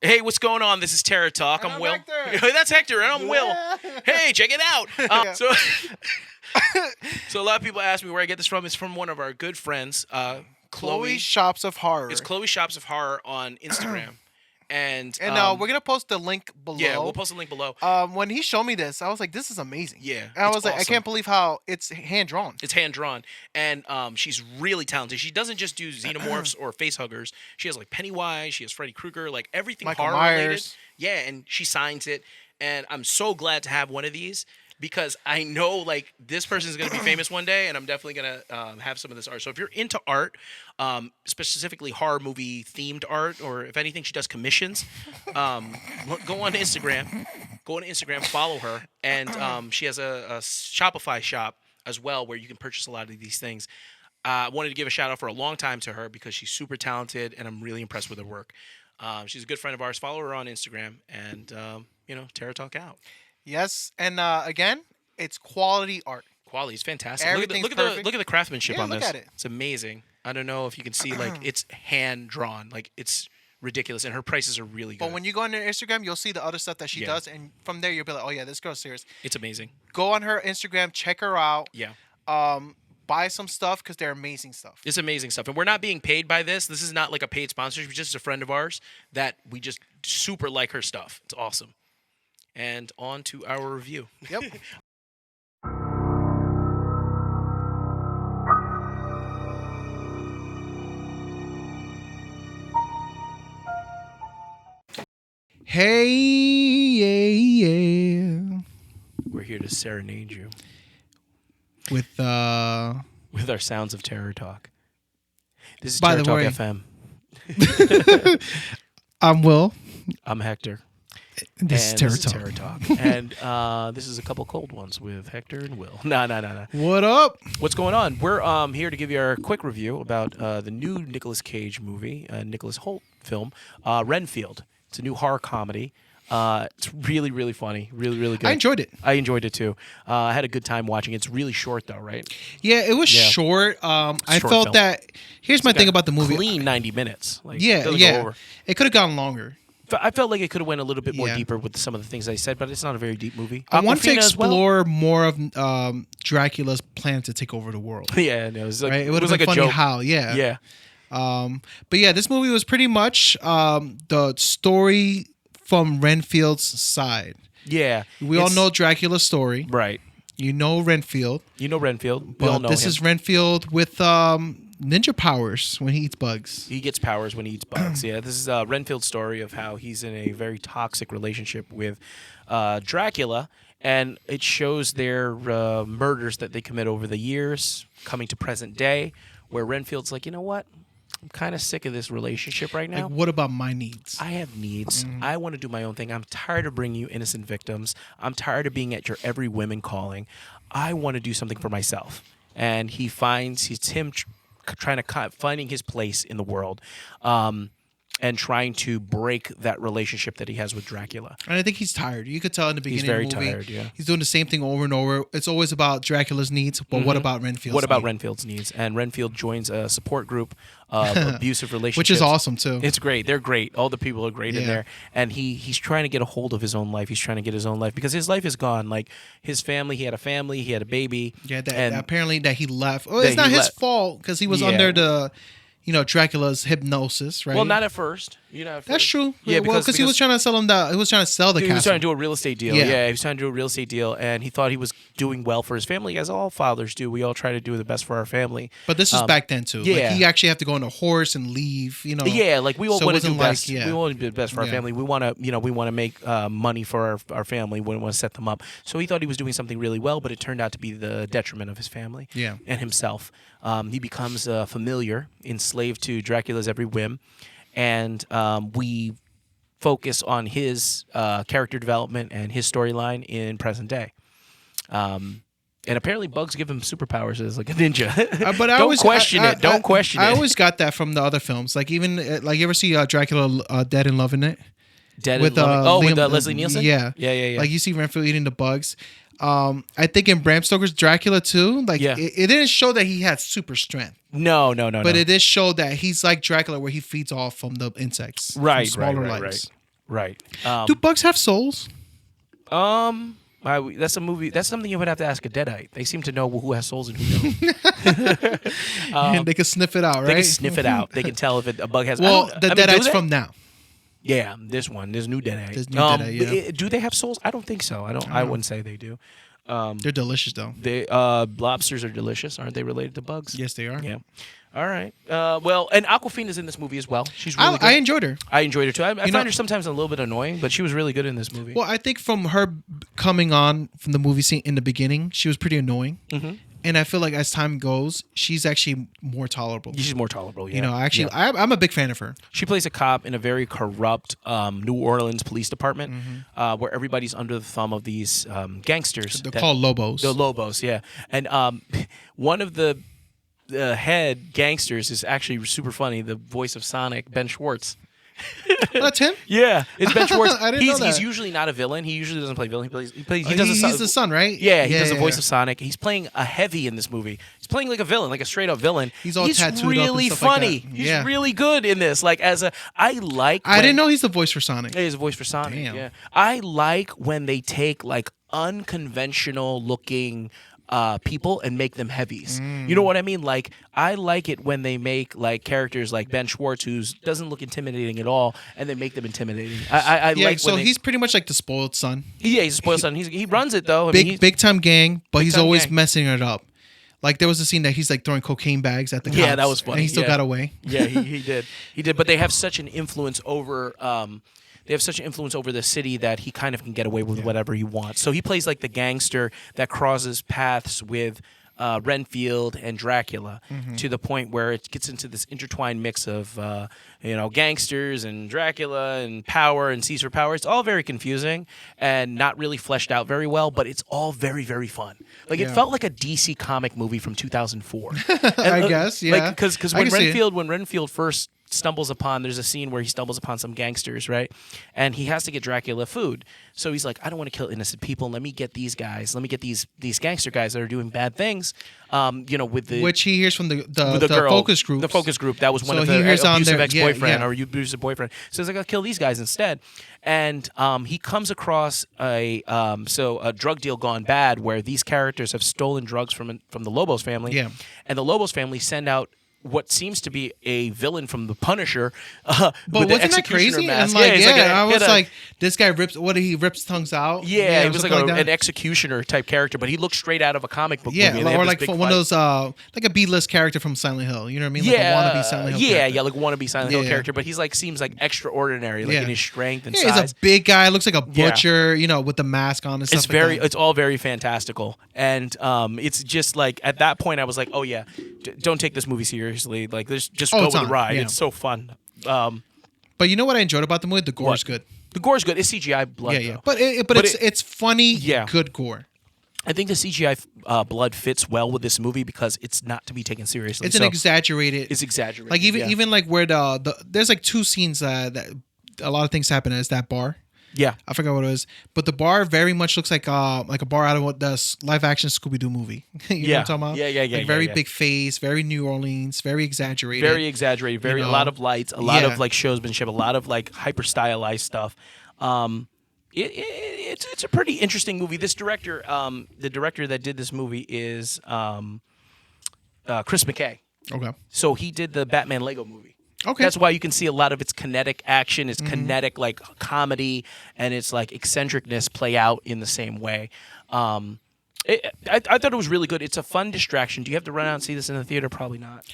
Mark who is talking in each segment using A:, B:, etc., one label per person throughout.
A: Hey, what's going on? This is Terror Talk.
B: And
A: I'm
B: I'm
A: Will.
B: Hector.
A: That's Hector, and I'm Will.
B: Yeah.
A: Hey, check it out.
B: Yeah.
A: So a lot of people ask me where I get this from. It's from one of our good friends, Chloe.
B: Chloe's Shops of Horror.
A: It's Chloe Shops of Horror on Instagram. And
B: We're gonna post the link below.
A: yeah, we'll post a link below.
B: When he showed me this, I was like, "This is amazing."
A: Yeah,
B: and I
A: it's
B: was like, "I
A: awesome.
B: can't believe how it's hand drawn."
A: It's hand drawn, and she's really talented. She doesn't just do xenomorphs or face huggers. She has like Pennywise. She has Freddy Krueger, like everything
B: Michael
A: horror related.
B: Myers.
A: Yeah, and she signs it, and I'm so glad to have one of these because I know like this person is gonna be famous one day, and I'm definitely gonna have some of this art. So if you're into art, specifically horror movie themed art, or if anything, she does commissions. Go on Instagram. Go on Instagram, follow her, and she has a Shopify shop as well where you can purchase a lot of these things. I wanted to give a shout out for a long time to her because she's super talented, and I'm really impressed with her work. She's a good friend of ours. Follow her on Instagram, and Terror Talk out.
B: Yes, and again, it's quality art.
A: Quality is fantastic.
B: Everything's
A: Look at
B: perfect.
A: the craftsmanship
B: Yeah,
A: on
B: look
A: this.
B: at it.
A: It's amazing. I don't know if you can see like it's hand drawn. Like it's ridiculous, and her prices are really good.
B: But when you go on her Instagram, you'll see the other stuff that she
A: Yeah.
B: does, and from there you'll be like, "Oh yeah, this girl's serious."
A: It's amazing.
B: Go on her Instagram, check her out.
A: Yeah.
B: Buy some stuff because they're amazing stuff.
A: It's amazing stuff. And we're not being paid by this. This is not like a paid sponsorship. She's just a friend of ours that we just super like her stuff. It's awesome. And on to our review.
B: Yep. Hey, yeah.
A: We're here to serenade you
B: With
A: with our sounds of Terror Talk. This is
B: By
A: Terror
B: the
A: Talk
B: way-
A: FM.
B: I'm Will.
A: I'm Hector.
B: This
A: and
B: is
A: this
B: Terror
A: is
B: Talk.
A: Terror Talk. And this is a couple cold ones with Hector and Will. No.
B: What up?
A: What's going on? We're here to give you our quick review about the new Nicolas Cage movie, Nicholas Hoult film, Renfield. It's a new horror comedy. It's really, really funny. Really, really good.
B: I enjoyed it.
A: I enjoyed it too. I had a good time watching it. It's really short though, right?
B: Yeah, it was
A: Yeah.
B: short. I
A: Short
B: felt
A: film.
B: that. Here's my
A: Like
B: thing
A: a
B: about the movie.
A: Clean 90 minutes. Like,
B: Yeah,
A: doesn't go
B: yeah.
A: over.
B: It could have gone longer.
A: I felt like it could have went a little bit more
B: Yeah.
A: deeper with some of the things I said, but it's not a very deep movie.
B: I wanted to
A: Awkwafina as well.
B: explore more of Dracula's plan to take over the world.
A: Yeah, no, it was like,
B: Right? It
A: it
B: would
A: was
B: have
A: like
B: been
A: a
B: funny
A: joke.
B: how. Yeah.
A: Yeah.
B: But yeah, this movie was pretty much the story from Renfield's side.
A: Yeah.
B: We all
A: It's-
B: know Dracula's story.
A: Right.
B: You know Renfield.
A: You know Renfield. We all
B: But
A: know
B: this
A: him.
B: is Renfield with ninja powers when he eats bugs.
A: He gets powers when he eats bugs. Yeah, this is Renfield's story of how he's in a very toxic relationship with Dracula, and it shows their murders that they commit over the years, coming to present day, where Renfield's like, you know what? I'm kind of sick of this relationship right now.
B: Like, what about my needs?
A: I have needs.
B: Mm-hmm.
A: I want to do my own thing. I'm tired of bringing you innocent victims. I'm tired of being at your every women calling. I want to do something for myself. And he finds it's him finding his place in the world, and trying to break that relationship that he has with Dracula.
B: And I think he's tired. You could tell in the beginning
A: very
B: of the movie.
A: tired, yeah.
B: He's doing the same thing over and over. It's always about Dracula's needs, but what about Renfield's
A: Mm-hmm. What about
B: needs?
A: Renfield's needs? And Renfield joins a support group of abusive relationships,
B: Which is awesome too.
A: It's great. They're great. All the people are great in
B: Yeah.
A: there. And he's trying to get a hold of his own life. He's trying to get his own life because his life is gone. Like his family, he had a baby.
B: Yeah,
A: and
B: apparently that he left. Well,
A: that
B: it's not
A: he
B: his
A: left.
B: fault because he was
A: Yeah.
B: under the, Dracula's hypnosis, right?
A: Well, not at first. You know, at
B: That's
A: first.
B: true.
A: Yeah,
B: well, because he was trying to sell him the. He was trying to sell the
A: he
B: castle.
A: was trying to do a real estate deal.
B: Yeah.
A: Yeah, he was trying to do a real estate deal, and he thought he was doing well for his family, as all fathers do. We all try to do the best for our family.
B: But this was back then too.
A: yeah.
B: Like, he actually had to go on a horse and leave.
A: Yeah, like we all
B: So it
A: want to do
B: wasn't like-
A: best.
B: yeah.
A: We want to do the best for our
B: Yeah.
A: family. We want to, we want to make money for our family. We want to set them up. So he thought he was doing something really well, but it turned out to be the detriment of his family.
B: Yeah.
A: And himself. He becomes familiar, enslaved to Dracula's every whim, and we focus on his character development and his storyline in present day. And apparently, bugs give him superpowers as like a ninja.
B: But
A: Don't question it. Don't question it.
B: I always got that from the other films. Like even like you ever see Dracula Dead and Loving It?
A: Dead
B: with
A: and Loving- with
B: Liam-
A: Leslie Nielsen.
B: Yeah.
A: yeah.
B: Like you see Renfield eating the bugs. I think in Bram Stoker's Dracula too, like
A: Yeah.
B: it didn't show that he had super strength,
A: No.
B: but it did show that he's like Dracula, where he feeds off from the insects, from
A: Right,
B: smaller
A: right.
B: lives.
A: Right.
B: Do bugs have souls?
A: That's a movie. That's something you would have to ask a Deadite. They seem to know who has souls and who don't.
B: And they can sniff it out, right?
A: They can sniff it out. They can tell if a bug has.
B: Well, the Deadites
A: do they?
B: from now.
A: Yeah, this one. There's new Deadite.
B: There's new Deadite, yeah.
A: Do they have souls? I don't think so. I wouldn't say they do.
B: They're delicious, though.
A: Lobsters are delicious. Aren't they related to bugs?
B: Yes, they are.
A: Yeah. All right. Well, and Aquafina's in this movie as well. She's really good.
B: I enjoyed her.
A: I enjoyed her too. I find her sometimes a little bit annoying, but she was really good in this movie.
B: Well, I think from her coming on from the movie scene in the beginning, she was pretty annoying. Mm-hmm. And I feel like as time goes, she's actually more tolerable.
A: She's more tolerable, yeah.
B: You know, actually, yeah. I'm a big fan of her.
A: She plays a cop in a very corrupt New Orleans police department where everybody's under the thumb of these gangsters.
B: They're called Lobos.
A: The Lobos, yeah. And one of the head gangsters is actually super funny, the voice of Sonic, Ben Schwartz.
B: That's him?
A: Yeah, it's Ben Schwartz.
B: I didn't know that.
A: He's usually not a villain. He usually doesn't play villain.
B: He's the son, right?
A: Yeah, he does the voice of Sonic. He's playing a heavy in this movie. He's playing like a villain, like a straight up villain.
B: He's all tattooed
A: really
B: up and stuff
A: funny.
B: like that.
A: He's really good in this. Like I
B: didn't know he's the voice for Sonic.
A: He's the voice for Sonic.
B: Damn.
A: Yeah, I like when they take like unconventional looking people and make them heavies. You know what I mean? Like I like it when they make like characters like Ben Schwartz, who doesn't look intimidating at all, and they make them intimidating. I like.
B: So he's pretty much like the spoiled son.
A: Yeah, he's a spoiled son. He runs it though.
B: Big time gang, but he's always messing it up. Like there was a scene that he's like throwing cocaine bags at the cops.
A: Yeah, that was funny.
B: And he still got away.
A: Yeah, he did. He did. But they have such an influence over. They have such an influence over the city that he kind of can get away with whatever he wants. So he plays like the gangster that crosses paths with Renfield and Dracula to the point where it gets into this intertwined mix of gangsters and Dracula and power and Caesar power. It's all very confusing and not really fleshed out very well, but it's all very, very fun. Like it felt like a DC comic movie from 2004.
B: I guess, yeah.
A: Because when Renfield first stumbles upon, there's a scene where he stumbles upon some gangsters, right? And he has to get Dracula food. So he's like, I don't want to kill innocent people. Let me get these guys. Let me get these gangster guys that are doing bad things. With the
B: which he hears from the
A: girl,
B: focus group.
A: The focus group that was one of the abusive ex-boyfriend or abusive boyfriend. So he's like, I'll kill these guys instead. And he comes across a drug deal gone bad where these characters have stolen drugs from the Lobos family.
B: Yeah.
A: And the Lobos family send out what seems to be a villain from The Punisher,
B: but
A: with
B: wasn't that crazy?
A: Mask.
B: And I was like, this guy rips tongues out.
A: Yeah, he was like an executioner type character, but he looked straight out of a comic book movie.
B: Yeah, or like one of those like a B-list character from Silent Hill. You know what I mean? Like a wannabe Silent Hill.
A: Yeah, like wannabe Silent Hill character, but he's like seems like extraordinary, like in his strength and size.
B: He's a big guy, looks like a butcher, with the mask on and stuff.
A: It's all very fantastical, and it's just like at that point I was like, oh yeah, don't take this movie seriously. Like just go with the ride. Yeah. It's so fun.
B: But you know what I enjoyed about the movie? The gore's good.
A: The gore's good. It's CGI blood.
B: Yeah. But it's funny, good gore.
A: I think the CGI blood fits well with this movie because it's not to be taken seriously.
B: It's exaggerated.
A: It's exaggerated.
B: Like even like where there's like two scenes that a lot of things happen at that bar.
A: Yeah,
B: I forgot what it was, but the bar very much looks like a bar out of the live action Scooby Doo movie. You know what I'm talking about?
A: Yeah.
B: Like very big face, very New Orleans, very exaggerated.
A: A lot of lights, a lot of like showsmanship, a lot of like hyper stylized stuff. It's a pretty interesting movie. This director, the director that did this movie is Chris McKay.
B: Okay.
A: So he did the Batman Lego movie.
B: Okay.
A: That's why you can see a lot of its kinetic action, its kinetic like comedy, and its like eccentricness play out in the same way. I thought it was really good. It's a fun distraction. Do you have to run out and see this in the theater? Probably not.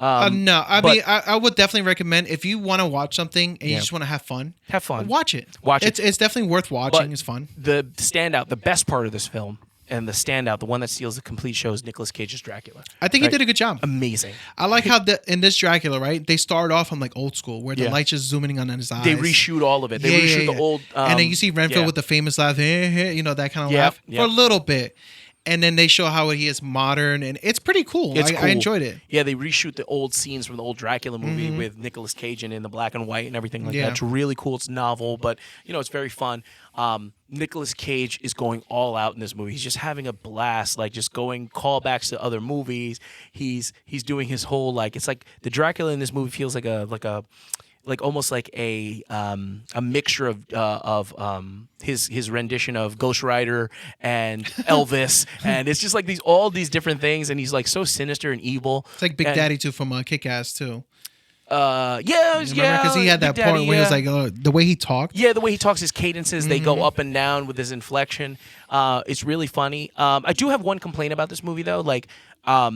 B: No, I would definitely recommend if you want to watch something and you just want to have fun. Watch it. It's definitely worth watching. It's fun.
A: The best part of this film. And the standout, the one that steals the complete show, is Nicolas Cage's Dracula.
B: I think he did a good job.
A: Amazing.
B: I like how in this Dracula, right? They start off on like old school, where the light's just zooming in on his eyes.
A: They reshoot all of it. They reshoot the old.
B: And then you see Renfield with the famous laugh, that kind of laugh for a little bit. And then they show how he is modern, and it's pretty cool. I enjoyed it.
A: Yeah, they reshoot the old scenes from the old Dracula movie with Nicolas Cage in the black and white and everything like that. It's really cool. It's novel, but it's very fun. Nicolas Cage is going all out in this movie. He's just having a blast, like just going callbacks to other movies. He's doing his whole it's like the Dracula in this movie feels like a like almost like a mixture of his rendition of Ghost Rider and Elvis, and it's just like all these different things, and he's like so sinister and evil.
B: It's like Big Daddy too from Kick-Ass too.
A: Yeah,
B: because he had that
A: Big
B: point
A: Daddy,
B: where he was like, the way he talked.
A: Yeah, the way he talks, his cadences, they go up and down with his inflection. It's really funny. I do have one complaint about this movie, though. Like,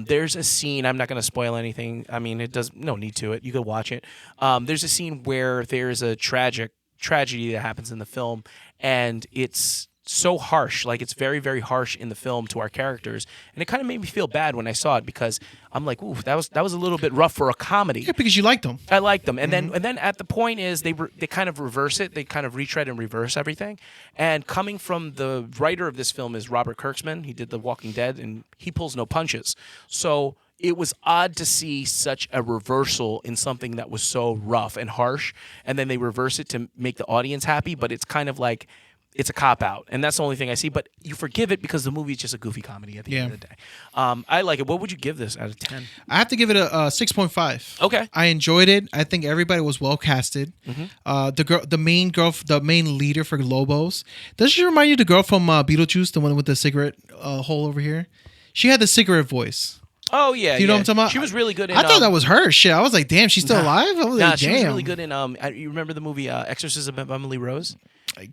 A: there's a scene, I'm not going to spoil anything. I mean, no need to it. You could watch it. There's a scene where there's a tragedy that happens in the film, and it's so harsh. Like, it's very, very harsh in the film to our characters. And it kind of made me feel bad when I saw it, because I'm like, ooh, that was a little bit rough for a comedy.
B: Yeah, because you liked them.
A: I liked them. And then at the point is they kind of reverse it. They kind of retread and reverse everything. And coming from the writer of this film is Robert Kirkman. He did The Walking Dead, and he pulls no punches. So it was odd to see such a reversal in something that was so rough and harsh. And then they reverse it to make the audience happy, but it's kind of like, it's a cop-out, and that's the only thing I see. But you forgive it because the movie is just a goofy comedy at the end of the day. I like it. What would you give this out of 10?
B: I have to give it a 6.5.
A: Okay.
B: I enjoyed it. I think everybody was well casted. The main leader for Lobos. Does she remind you of the girl from Beetlejuice, the one with the cigarette hole over here? She had the cigarette voice.
A: Oh, yeah.
B: You know what I'm talking about?
A: She was really good in...
B: I thought that was her. Shit, I was like, damn, she's still alive? I was like,
A: she
B: damn.
A: was really good in... you remember the movie Exorcism of Emily Rose?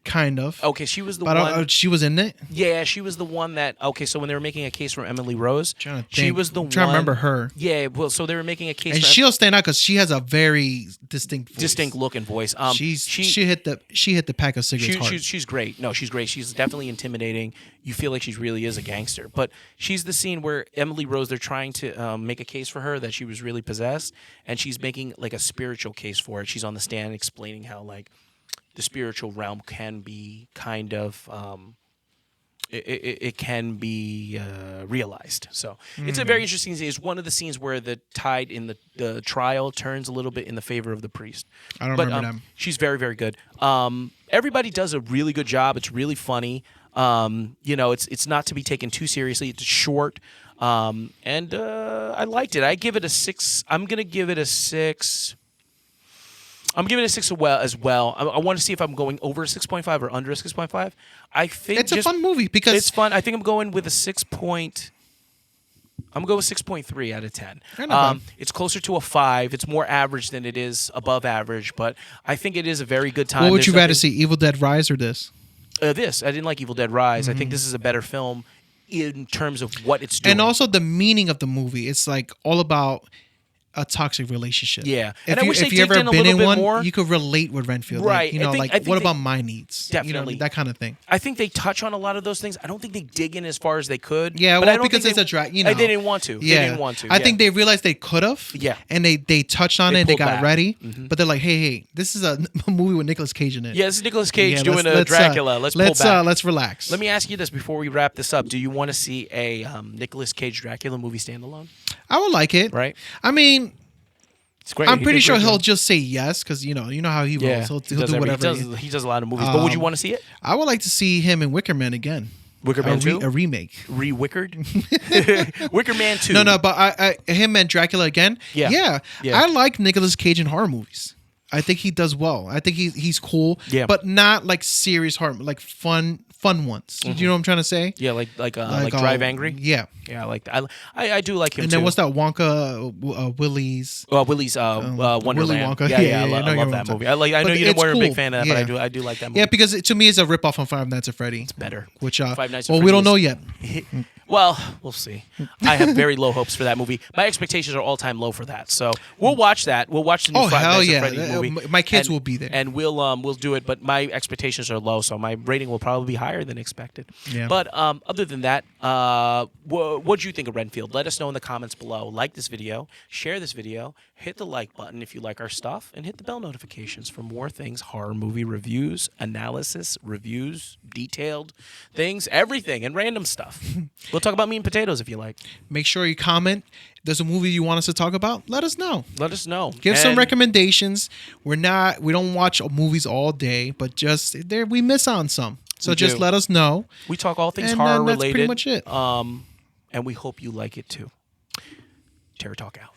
B: Kind of.
A: Okay, she was the one...
B: she was in it?
A: Yeah, she was the one that... Okay, so when they were making a case for Emily Rose,
B: she was the one... I'm trying to remember her.
A: Yeah, well, so they were making a case
B: and
A: for...
B: she'll stand out because she has a very distinct voice.
A: Distinct look and voice.
B: She hit the pack of cigarettes hard.
A: She's great. No, she's great. She's definitely intimidating. You feel like she really is a gangster. But she's the scene where Emily Rose, they're trying to make a case for her that she was really possessed, and she's making like a spiritual case for it. She's on the stand explaining how like the spiritual realm can be kind of it can be realized. So it's a very interesting scene. It's one of the scenes where the tide in the trial turns a little bit in the favor of the priest.
B: I don't remember them.
A: She's very, very good. Everybody does a really good job. It's really funny. It's not to be taken too seriously. It's short. And I liked it. I give it a 6. I'm going to give it a 6. I'm giving it a 6 as well. I want to see if I'm going over a 6.5 or under a 6.5. I think
B: it's a fun movie because
A: it's fun. I think I'm going with a 6. I'm going to go with 6.3 out of 10. It's closer to a 5. It's more average than it is above average, but I think it is a very good time.
B: What would you rather see, Evil Dead Rise or this?
A: This. I didn't like Evil Dead Rise. I think this is a better film in terms of what it's doing.
B: And also the meaning of the movie. It's like all about a toxic relationship.
A: Yeah.
B: If you ever been in one, more, you could relate with Renfield.
A: Right.
B: Like, what about my needs?
A: Definitely.
B: That kind of thing.
A: I think they touch on a lot of those things. I don't think they dig in as far as they could.
B: Yeah,
A: well,
B: because it's a drag.
A: They didn't want to.
B: Yeah.
A: They didn't want to.
B: I think they realized they could have.
A: Yeah.
B: And they touched on it and they got
A: back.
B: ready. But they're like, hey, this is a movie with Nicolas Cage in it.
A: Yeah, this is Nicolas Cage doing a Dracula. Let's pull back.
B: Let's relax.
A: Let me ask you this before we wrap this up. Do you want to see a Nicolas Cage Dracula movie standalone?
B: I would like it.
A: Right.
B: I mean...
A: Great.
B: I'm pretty sure he'll just say yes because you know how he rolls.
A: Yeah,
B: He'll do whatever.
A: He does a lot of movies. But would you want to see it?
B: I would like to see him in Wicker Man again.
A: Wicker Man 2?
B: A remake.
A: Re-Wickered? Wicker Man 2.
B: No, but him and Dracula again.
A: Yeah.
B: I like Nicolas Cage in horror movies. I think he does well. I think he's cool.
A: Yeah.
B: But not like serious horror, like fun ones. Do you know what I'm trying to say?
A: Yeah, like Drive Angry.
B: Yeah.
A: Yeah, I like that. I do like him.
B: And
A: too.
B: then what's that Wonka Willy's?
A: Willy's Wonderland.
B: Willy Wonka.
A: Yeah, I love that movie. I know you weren't a big fan of that, but I do like that movie.
B: Yeah, because to me it's a ripoff on Five Nights at Freddy. It's
A: better.
B: Which
A: Five Nights at Freddy
B: we don't know yet.
A: Well, we'll see. I have very low hopes for that movie. My expectations are all-time low for that. So we'll watch that. We'll watch the new Five Nights at Freddy movie.
B: My kids will be there.
A: And we'll do it, but my expectations are low, so my rating will probably be higher than expected.
B: Yeah.
A: But other than that, what do you think of Renfield? Let us know in the comments below. Like this video, share this video, hit the like button if you like our stuff, and hit the bell notifications for more things, horror movie reviews, analysis, reviews, detailed things, everything, and random stuff. We'll talk about meat and potatoes if you like.
B: Make sure you comment. If there's a movie you want us to talk about, let us know.
A: Let us know.
B: Give some recommendations. We don't watch movies all day, but just we miss on some. So just let us know.
A: We talk all things
B: and
A: horror
B: that's
A: related.
B: Pretty much it.
A: And we hope you like it too. Terror Talk out.